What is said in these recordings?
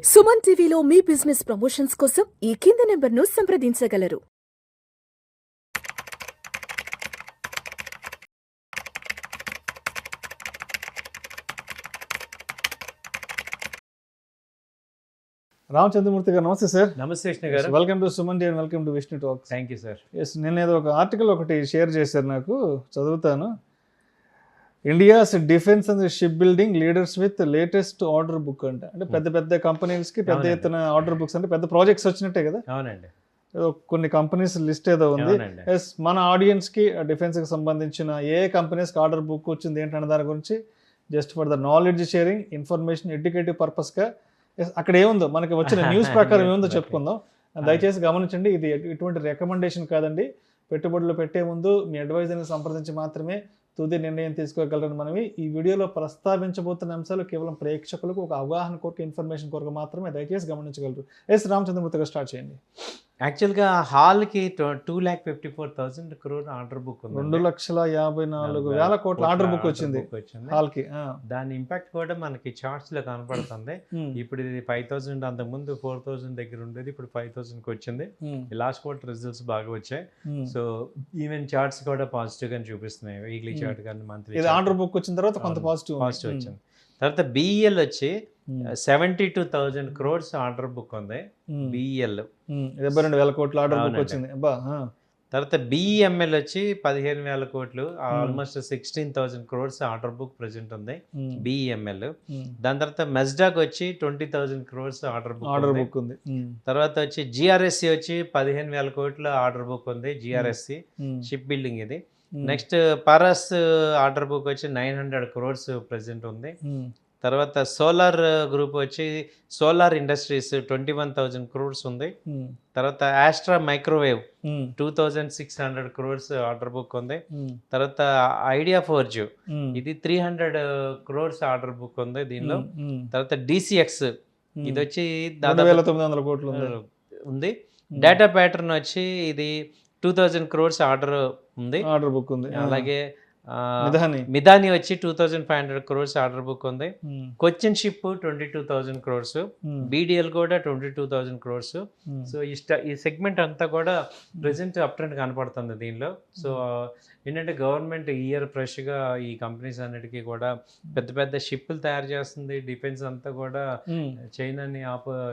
సుమన్ టీవీలో మీ business promotions కోసం ఈ కింది నెంబర్ను సంప్రదించగలరు. రామచంద్రమూర్తి గారు నమస్తే సార్. నమస్తే Vishnu garu. Welcome to Suman T and welcome to Vishnu talks. Thank you sir. Yes, నేను ఏదో ఒక ఆర్టికల్ ఒకటి షేర్ చేశారు, నాకు చదువుతాను. India's defence and ship building leaders with latest order book అంటే పెద్ద పెద్ద కంపెనీస్కి పెద్ద ఎత్తున ఆర్డర్ బుక్స్ అంటే పెద్ద ప్రాజెక్ట్స్ వచ్చినట్టే కదా. అవునండి. ఏదో కొన్ని కంపెనీస్ లిస్ట్ ఏదో ఉంది. ఎస్, మన ఆడియన్స్కి డిఫెన్స్కి సంబంధించిన ఏ కంపెనీస్కి ఆర్డర్ బుక్ వచ్చింది ఏంటనే దాని గురించి just for the knowledge sharing, information, educative పర్పస్గా అక్కడ ఏముందో మనకి వచ్చిన న్యూస్ ప్రకారం ఏముందో చెప్పుకుందాం. దయచేసి గమనించండి, ఇది ఎటువంటి రికమెండేషన్ కాదండి. పెట్టుబడులు పెట్టే ముందు మీ అడ్వైజర్ని సంప్రదించి మాత్రమే తుది నిర్ణయం తీసుకోగలరని మనవి. ఈ వీడియోలో ప్రస్తావించబోతున్న అంశాలు కేవలం ప్రేక్షకులకు ఒక అవగాహన కొరకు, ఇన్ఫర్మేషన్ కొరకు మాత్రమే, దయచేసి గమనించగలరు. ఎస్, రామచంద్రమూర్తిగా స్టార్ట్ చేయండి. యాక్చువల్గా హాల్కి 2,54,000 crore ఆర్డర్ బుక్ ఉంది. 2,54,000 కోట్ల ఆర్డర్ బుక్ వచ్చింది హాల్కి. దాని ఇంపాక్ట్ కూడా మనకి చార్ట్స్ లో కనపడుతుంది. ఇప్పుడు ఇది 5,000, అంతకుముందు 4,000 దగ్గర ఉండేది, ఇప్పుడు 5,000కి వచ్చింది. లాస్ట్ క్వార్టర్ రిజల్ట్స్ బాగా వచ్చాయి. సో ఈవెన్ చార్ట్స్ కూడా పాజిటివ్ గానే చూపిస్తున్నాయి. వీక్లీ చార్ట్ కానీ మంత్లీ ఆర్డర్ బుక్ వచ్చిన తర్వాత కొంత పాజిటివ్ వచ్చింది. తర్వాత బిఈఎల్ వచ్చి 72,000 crores ఆర్డర్ బుక్ ఉంది. బిఈఎల్ 72,000 కోట్ల ఆర్డర్ బుక్ వచ్చింది. తర్వాత బిఈఎంఎల్ వచ్చి 15,000 కోట్లు, almost 16,000 crores order book present ఉంది బిఈఎంఎల్. దాని తర్వాత మెస్డాక్ వచ్చి 20,000 crores ఆర్డర్ బుక్ ఉంది. తర్వాత వచ్చి జిఆర్ఎస్సి వచ్చి 15,000 కోట్ల ఆర్డర్ బుక్ ఉంది. జిఆర్ఎస్సి షిప్ బిల్డింగ్ ఇది. నెక్స్ట్ పరస్ ఆర్డర్ బుక్ వచ్చి 900 crores ప్రెసెంట్ ఉంది. తర్వాత సోలార్ గ్రూప్ వచ్చి సోలార్ ఇండస్ట్రీస్ 21,000 crores ఉంది. తర్వాత ఆస్ట్రా మైక్రోవేవ్ 2,600 crores ఆర్డర్ బుక్ ఉంది. తర్వాత ఐడియా ఫోర్జ్ ఇది 300 crores ఆర్డర్ బుక్ ఉంది దీనిలో. తర్వాత డిసిఎక్స్ ఇది వచ్చి దాదాపు 900 కోట్లు ఉంది. డేటా ప్యాటర్న్ వచ్చి ఇది 2,000 crores ఆర్డర్ ఉంది, ఆర్డర్ బుక్ ఉంది. అలాగే మిదాని వచ్చి 2,500 crores ఆర్డర్ బుక్ ఉంది. కొచ్చిన్ షిప్ 22,000 crores, బీడిఎల్ కూడా 22,000 crores. సో ఈ సెగ్మెంట్ అంతా కూడా ప్రెసెంట్ అప్ ట్రెండ్ కనపడుతుంది దీనిలో. సో ఏంటంటే గవర్నమెంట్ ఇయర్ ఫ్రెష్గా ఈ కంపెనీస్ అన్నిటికీ కూడా పెద్ద పెద్ద షిప్లు తయారు చేస్తుంది. డిఫెన్స్ అంతా కూడా చైనాని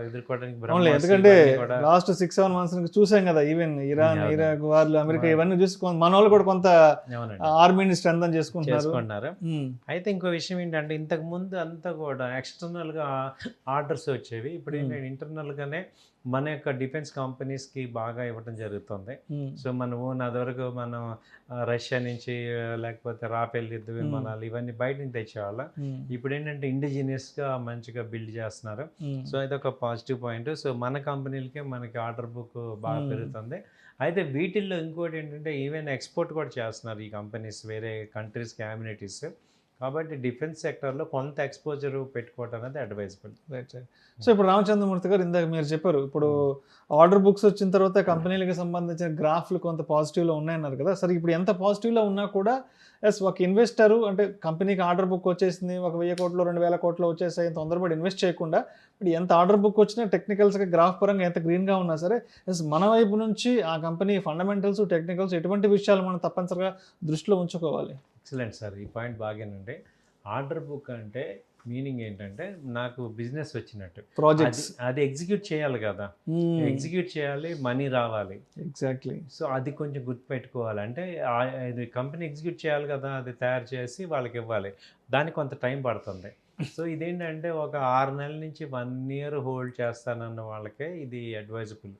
ఎదుర్కోవడానికి, ఎందుకంటే లాస్ట్ 6-7 months నుంచి చూసాం కదా, ఈవెన్ ఇరాన్, ఇరాక్ వాళ్ళు, అమెరికా ఇవన్నీ చూసి మన వాళ్ళు కూడా కొంత ఆర్మీని స్ట్రెంథన్ చేసుకుంటున్నారు. అయితే ఇంకో విషయం ఏంటంటే ఇంతకు ముందు అంతా కూడా ఎక్స్టర్నల్ గా ఆర్డర్స్ వచ్చేవి. ఇప్పుడు ఏంటంటే ఇంటర్నల్ గానే మన యొక్క డిఫెన్స్ కంపెనీస్కి బాగా ఇవ్వడం జరుగుతుంది. సో మన ఓన్ అదివరకు మనం రష్యా నుంచి లేకపోతే రాఫెల్ యుద్ధ విమానాలు ఇవన్నీ బయట నుంచి తెచ్చేవాళ్ళం. ఇప్పుడు ఏంటంటే ఇండిజినియస్గా మంచిగా బిల్డ్ చేస్తున్నారు. సో ఇది ఒక పాజిటివ్ పాయింట్. సో మన కంపెనీలకే మనకి ఆర్డర్ బుక్ బాగా పెరుగుతుంది. అయితే వీటిల్లో ఇంకోటి ఏంటంటే ఈవెన్ ఎక్స్పోర్ట్ కూడా చేస్తున్నారు ఈ కంపెనీస్ వేరే కంట్రీస్కి, కమ్యూనిటీస్. కాబట్టి డిఫెన్స్ సెక్టర్లో కొంత ఎక్స్పోజర్ పెట్టుకోవడం అనేది అడ్వైజబుల్. రైట్. సో ఇప్పుడు రామచంద్రమూర్తి గారు, ఇందాక మీరు చెప్పారు, ఇప్పుడు ఆర్డర్ బుక్స్ వచ్చిన తర్వాత కంపెనీలకు సంబంధించిన గ్రాఫ్లు కొంత పాజిటివ్లో ఉన్నాయన్నారు కదా. సరే, ఇప్పుడు ఎంత పాజిటివ్లో ఉన్నా కూడా ఎస్, ఒక ఇన్వెస్టరు అంటే కంపెనీకి ఆర్డర్ బుక్ వచ్చేసింది, ఒక 1,000 కోట్లు 2,000 కోట్లు వచ్చేసాయి, తొందరపడి ఇన్వెస్ట్ చేయకుండా, ఇప్పుడు ఎంత ఆర్డర్ బుక్ వచ్చినా టెక్నికల్స్గా గ్రాఫ్ పరంగా ఎంత గ్రీన్గా ఉన్నా సరే, ఎస్ మన వైపు నుంచి ఆ కంపెనీ ఫండమెంటల్స్, టెక్నికల్స్, ఎటువంటి విషయాలు మనం తప్పనిసరిగా దృష్టిలో ఉంచుకోవాలి. ఎక్సలెంట్ సార్, ఈ పాయింట్ బాగానండి. ఆర్డర్ బుక్ అంటే మీనింగ్ ఏంటంటే నాకు బిజినెస్ వచ్చినట్టు, ప్రాజెక్ట్స్ అది ఎగ్జిక్యూట్ చేయాలి కదా, ఎగ్జిక్యూట్ చేయాలి, మనీ రావాలి. ఎగ్జాక్ట్లీ. సో అది కొంచెం గుర్తుపెట్టుకోవాలి. అంటే ఇది కంపెనీ ఎగ్జిక్యూట్ చేయాలి కదా, అది తయారు చేసి వాళ్ళకి ఇవ్వాలి, దానికి కొంత టైం పడుతుంది. సో ఇదేంటంటే ఒక 6 నెలల నుంచి 1 year హోల్డ్ చేస్తానన్న వాళ్ళకే ఇది అడ్వైజబుల్.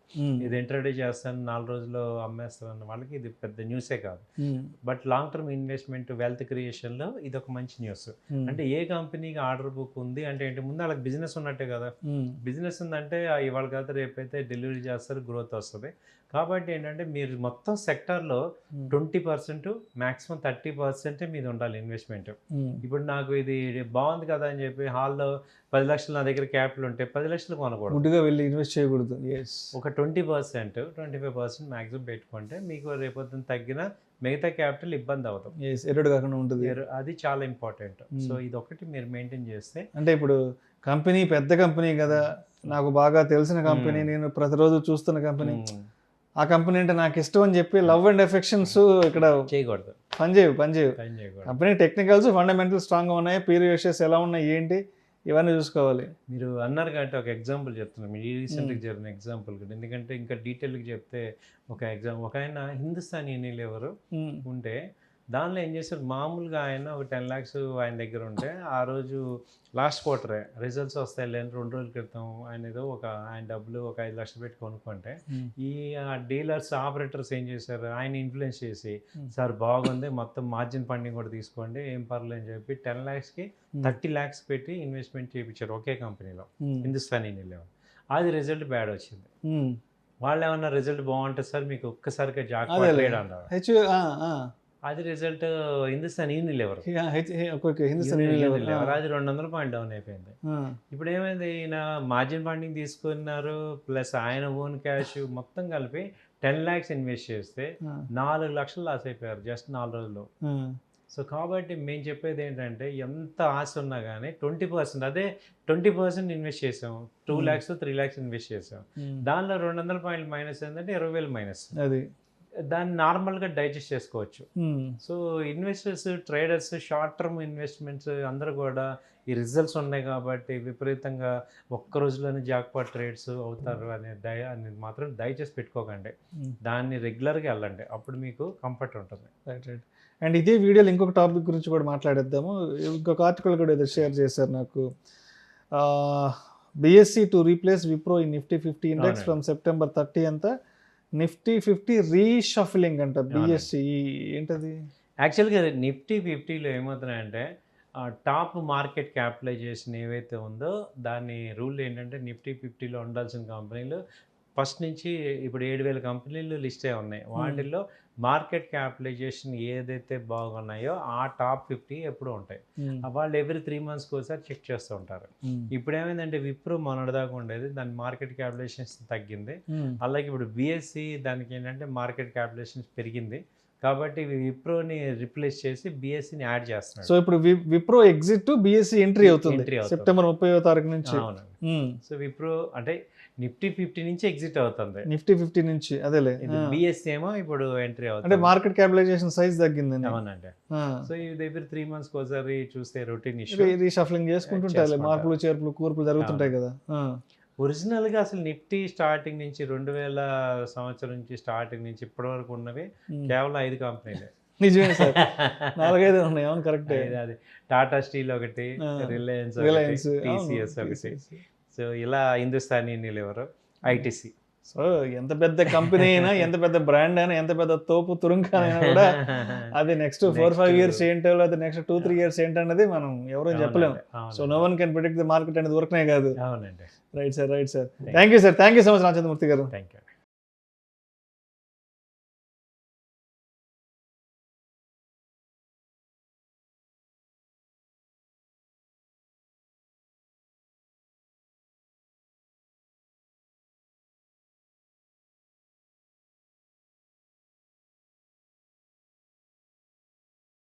ఇది ఇంట్రడ్యూస్ చేస్తాను 4 రోజుల్లో అమ్మేస్తానన్న వాళ్ళకి ఇది పెద్ద న్యూసే కాదు. But long term investment, wealth క్రియేషన్లో ఇది ఒక మంచి న్యూస్. అంటే ఏ కంపెనీకి ఆర్డర్ బుక్ ఉంది అంటే ఏంటి, ముందు వాళ్ళకి బిజినెస్ ఉన్నట్టే కదా. బిజినెస్ ఉందంటే ఇవాళ కాదు రేపైతే డెలివరీ చేస్తారు, గ్రోత్ వస్తుంది. కాబట్టి ఏంటంటే మీరు మొత్తం సెక్టార్లో 20%, మ్యాక్సిమం 30% మీద ఉండాలి ఇన్వెస్ట్మెంట్. ఇప్పుడు నాకు ఇది బాగుంది కదా అని చెప్పి హాల్లో 10 లక్షలు నా దగ్గర క్యాపిటల్ ఉంటే 10 లక్షలు కొనకూడదు, గుడ్డుగా వెళ్ళి ఇన్వెస్ట్ చేయకూడదు. ఒక 20%, 25% మ్యాక్సిమం పెట్టుకుంటే మీకు రేపొద్దున తగ్గిన మిగతా క్యాపిటల్ ఇబ్బంది అవుతాం, ఎరుడు కాకుండా ఉంటుంది. అది చాలా ఇంపార్టెంట్. సో ఇది ఒకటి మీరు మెయింటైన్ చేస్తే, అంటే ఇప్పుడు కంపెనీ పెద్ద కంపెనీ కదా, నాకు బాగా తెలిసిన కంపెనీ, నేను ప్రతిరోజు చూస్తున్న కంపెనీ, ఆ కంపెనీ అంటే నాకు ఇష్టం అని చెప్పి లవ్ అండ్ ఎఫెక్షన్స్ ఇక్కడ చేయకూడదు, పనిచేయవు. పని చేయకూడదు. కంపెనీ టెక్నికల్స్ ఫండమెంటల్ స్ట్రాంగ్గా ఉన్నాయి, పీర్ రేషియోస్ ఎలా ఉన్నాయి ఏంటి ఇవన్నీ చూసుకోవాలి. మీరు అన్నారు కాబట్టి ఒక ఎగ్జాంపుల్ చెప్తున్నాను, మీ రీసెంట్గా జరిగిన ఎగ్జాంపుల్ కూడా, ఎందుకంటే ఇంకా డీటెయిల్గా చెప్తే ఒక ఆయన హిందుస్థాన్ యూనిలివర్ ఉంటే దానిలో ఏం చేశారు, మామూలుగా ఆయన ఒక 10 lakhs ఆయన దగ్గర ఉంటే ఆ రోజు లాస్ట్ క్వార్టరే రిజల్ట్స్ వస్తాయి లేని 2 రోజుల క్రితం ఆయన ఏదో ఆయన డబ్బులు ఒక 5 లక్షలు పెట్టి కొనుక్కుంటే ఈ డీలర్స్ ఆపరేటర్స్ ఏం చేశారు, ఆయన ఇన్ఫ్లుయెన్స్ చేసి సార్ బాగుంది మొత్తం మార్జిన్ ఫండింగ్ కూడా తీసుకోండి ఏం పర్లేదు అని చెప్పి 10 lakhsకి 30 lakhs పెట్టి ఇన్వెస్ట్మెంట్ చేయించారు ఒకే కంపెనీలో, హిందుస్థాన్ యూనిలివర్. అది రిజల్ట్ బ్యాడ్ వచ్చింది. వాళ్ళు ఏమన్నా రిజల్ట్ బాగుంటుంది సార్ మీకు ఒక్కసారిగా జాక్పాట్ ట్రేడ్ అన్నారు, అది రిజల్ట్ హిందుస్థాన్ యూనిలివర్ అది 200 పాయింట్ డౌన్ అయిపోయింది. ఇప్పుడు ఏమైంది, ఈయన మార్జిన్ ఫండింగ్ తీసుకున్నారు ప్లస్ ఆయన ఓన్ క్యాష్ మొత్తం కలిపి 10 lakhs ఇన్వెస్ట్ చేస్తే 4 లక్షలు లాస్ అయిపోయారు జస్ట్ 4 రోజుల్లో. సో కాబట్టి మేము చెప్పేది ఏంటంటే ఎంత ఆశ ఉన్నా కానీ 20%, అదే 20% ఇన్వెస్ట్ చేసాం, 2 lakhs 3 lakhs ఇన్వెస్ట్ చేసాం, దానిలో 200 పాయింట్లు మైనస్ ఏంటంటే 20,000 మైనస్. అది దాన్ని నార్మల్గా డైజెస్ట్ చేసుకోవచ్చు. So investors, traders, short term investments అందరూ కూడా ఈ రిజల్ట్స్ ఉన్నాయి కాబట్టి విపరీతంగా ఒక్క రోజులోనే జాక్పాట్ ట్రేడ్స్ అవుతారు అనేది మాత్రం దయచేసి పెట్టుకోకండి. దాన్ని రెగ్యులర్గా వెళ్ళండి, అప్పుడు మీకు కంఫర్ట్ ఉంటుంది. Right right. అండ్ ఇదే వీడియోలో ఇంకొక టాపిక్ గురించి కూడా మాట్లాడేద్దాము. ఇంకొక ఆర్టికల్ కూడా ఏదో షేర్ చేశారు నాకు, BSE to replace Wipro in Nifty 50 index from September 30 అంతా నిఫ్టీ 50 రీషఫలింగ్ అంట. BSE ఏంటది? యాక్చువల్గా నిఫ్టీ 50లో ఏమవుతున్నాయంటే టాప్ మార్కెట్ క్యాపిటలైజేషన్ ఏవైతే ఉందో దాని రూల్ ఏంటంటే నిఫ్టీ 50లో ఉండాల్సిన కంపెనీలు ఫస్ట్ నుంచి ఇప్పుడు 7,000 కంపెనీలు లిస్ట్ అయి ఉన్నాయి. వాటిల్లో మార్కెట్ క్యాపిటలైజేషన్ ఏదైతే బాగున్నాయో ఆ టాప్ 50 ఎప్పుడు ఉంటాయి. వాళ్ళు ఎవ్రీ 3 monthsకి ఒకసారి చెక్ చేస్తూ ఉంటారు. ఇప్పుడు ఏమైందంటే విప్రో మొన్నటిదాకా ఉండేది, దాని మార్కెట్ క్యాపిటలైజేషన్స్ తగ్గింది. అలాగే ఇప్పుడు BSE దానికి ఏంటంటే మార్కెట్ క్యాపిటలైజేషన్స్ పెరిగింది కాబట్టి విప్రోని రిప్లేస్ చేసి BSEని యాడ్ చేస్తున్నారు. సో ఇప్పుడు విప్రో ఎగ్జిట్ BSE ఎంట్రీ అవుతుంది September 30 నుంచి. సో విప్రో అంటే నిఫ్టీ 50 నుంచి ఎగ్జిట్ అవుతుంది, నిఫ్టీ 50 నుంచి. అదేలే, BSE ఏమో ఇప్పుడు ఎంట్రీ అవుతుంది. అంటే మార్కెట్ క్యాపిటలైజేషన్ సైజ్ తగ్గింది. అవునండి. సో ఇది ఎవ్రీ 3 monthsకి ఒకసారి చూస్తే రొటీన్ ఇష్యూ రీషఫలింగ్ చేసుకుంటుంటాయి, మార్పులు చేర్పులు కూర్పులు జరుగుతుంటాయి కదా. ఒరిజినల్గా అసలు నిఫ్టీ స్టార్టింగ్ నుంచి 2000 సంవత్సరం నుంచి స్టార్టింగ్ నుంచి ఇప్పటి వరకు ఉన్నవి కేవలం 5 కంపెనీలే. నిజమే సార్, 4-5 ఉన్నాయి. అవును, కరెక్ట్. అది టాటా స్టీల్ ఒకటి, రిలయన్స్, TCS ఒకటి, సో ఇలా హిందుస్థాన్ యూనిలివర్, ITC. సో ఎంత పెద్ద కంపెనీ అయినా, ఎంత పెద్ద బ్రాండ్ అయినా, ఎంత పెద్ద తోపు తురుంకానైనా కూడా అది నెక్స్ట్ 4-5 years ఏంటో, లేదా నెక్స్ట్ 2-3 years ఏంటన్నది మనం ఎవరూ చెప్పలేము. So no one can predict the market అనేది ఊరకనే కాదు. అవునండి. Right sir, right sir. Thank you sir, thank you so much Ramachandramurthy garu. Thank you.